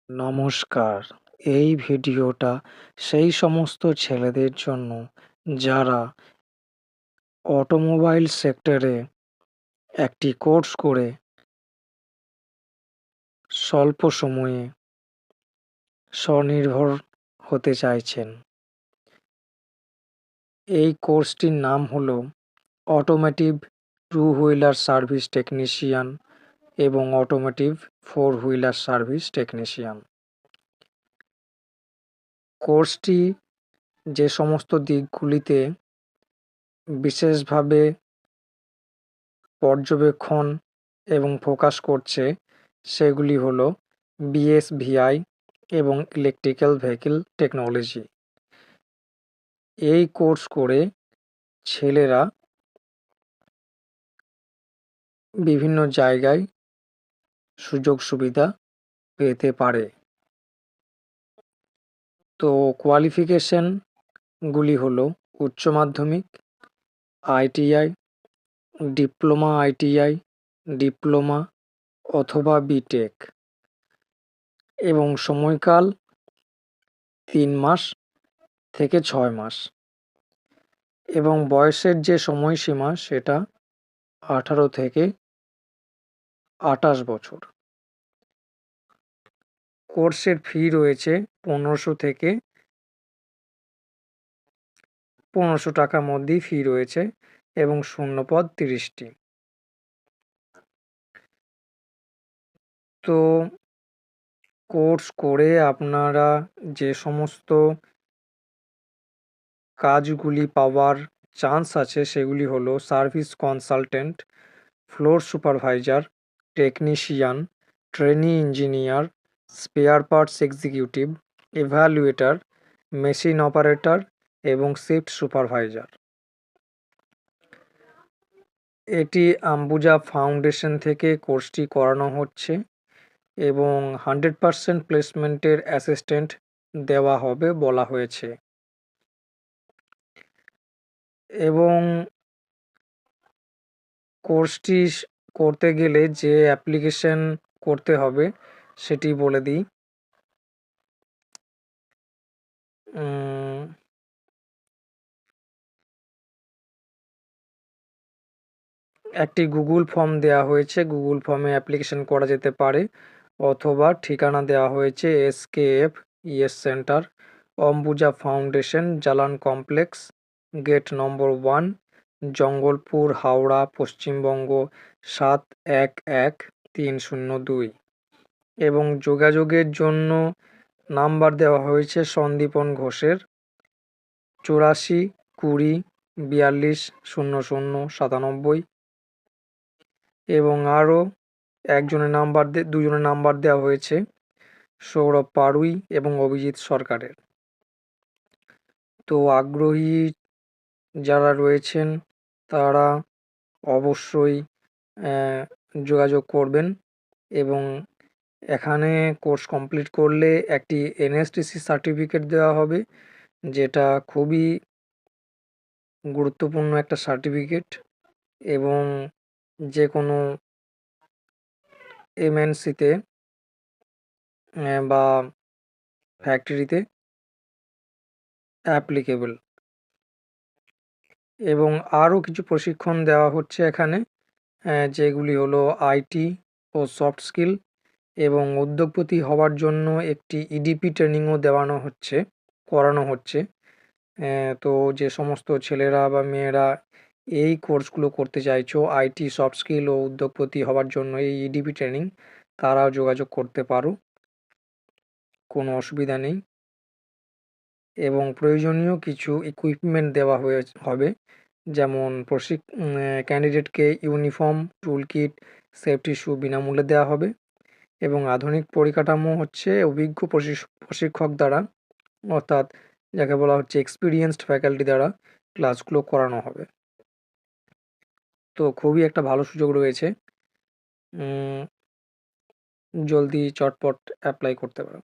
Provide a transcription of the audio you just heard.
নমস্কার। এই ভিডিওটা সেই সমস্ত ছেলেদের জন্য যারা অটোমোবাইল সেক্টরে একটি কোর্স করে স্বল্প সময়ে স্বনির্ভর হতে চাইছেন। এই কোর্সটির নাম হলো automotive two wheeler service technician এবং automotive four wheeler service technician. কোর্সটি যে সমস্ত দিকগুলিতে বিশেষভাবে পর্যবেক্ষণ এবং ফোকাস করছে সেগুলি হলো বিএসভিআই এবং ইলেকট্রিক্যাল ভেহিকল টেকনোলজি। এই কোর্স করে ছেলেরা বিভিন্ন জায়গায় সুযোগ সুবিধা পেতে পারে। তো কোয়ালিফিকেশনগুলি হলো উচ্চ মাধ্যমিক, আইটিআই, ডিপ্লোমা আইটিআই, ডিপ্লোমা অথবা বিটেক এবং সময়কাল 3 মাস থেকে 6 মাস এবং বয়সের যে সময়সীমা সেটা 18 থেকে 28 বছর। কোর্সের ফি রয়েছে 1500 থেকে 1500 টাকার মধ্যেই ফি রয়েছে এবং শূন্যপদ 30টি। তো কোর্স করে আপনারা যে সমস্ত কাজগুলি পাওয়ার চান্স আছে সেগুলি হলো service consultant, floor supervisor, technician, trainee engineer, spare parts executive, evaluator, machine operator এবং শিফট সুপারভাইজার। এটি আম্বুজা ফাউন্ডেশন থেকে কোর্সটি করানো হচ্ছে এবং 100% প্লেসমেন্টের অ্যাসিস্ট্যান্ট দেওয়া হবে বলা হয়েছে। এবং কোর্সটি করতে গেলে যে অ্যাপ্লিকেশন করতে হবে সেটি বলে দিই। একটি গুগল ফর্ম দেওয়া হয়েছে, গুগল ফর্মে অ্যাপ্লিকেশন করা যেতে পারে অথবা ঠিকানা দেওয়া হয়েছে SKF ES centre, Ambuja foundation, Jalan complex, gate number 1, Jangalpur, Howrah, Paschimbanga 711302 এবং যোগাযোগের জন্য নাম্বার দেওয়া হয়েছে সন্দীপন ঘোষের 84 20 42 00 97 এবং আরও দুজনের নাম্বার দেওয়া হয়েছে সৌরভ পাড়ুই এবং অভিজিৎ সরকারের। তো আগ্রহী যারা রয়েছেন তারা অবশ্যই যোগাযোগ করবেন এবং এখানে কোর্স কমপ্লিট করলে একটি এনএসটিসি সার্টিফিকেট দেওয়া হবে, যেটা খুবই গুরুত্বপূর্ণ একটা সার্টিফিকেট এবং যে কোনো এমএনসিতে বা ফ্যাক্টরিতে অ্যাপ্লিকেবল। এবং আরও কিছু প্রশিক্ষণ দেওয়া হচ্ছে এখানে, যেগুলি হলো আইটি ও সফট স্কিল এবং উদ্যোগপতি হওয়ার জন্য একটি ইডিপি ট্রেনিংও করানো হচ্ছে। তো যে সমস্ত ছেলেরা বা মেয়েরা এই কোর্সগুলো করতে চাইছো আইটি, সফট স্কিল ও উদ্যোগপতি হওয়ার জন্য এই ইডিপি ট্রেনিং, তারাও যোগাযোগ করতে পারো, কোনো অসুবিধা নেই। এবং প্রয়োজনীয় কিছু ইকুইপমেন্ট দেওয়া হবে, যেমন ক্যান্ডিডেটকে uniform, tool kit, safety shoe বিনামূল্যে দেওয়া হবে এবং আধুনিক পরিকাঠামো হচ্ছে অভিজ্ঞ প্রশিক্ষক দ্বারা, অর্থাৎ যাকে বলা হচ্ছে এক্সপিরিয়েন্সড ফ্যাকাল্টি দ্বারা ক্লাসগুলো করানো হবে। তো খুবই একটা ভালো সুযোগ রয়েছে, জলদি চটপট অ্যাপ্লাই করতে পারো।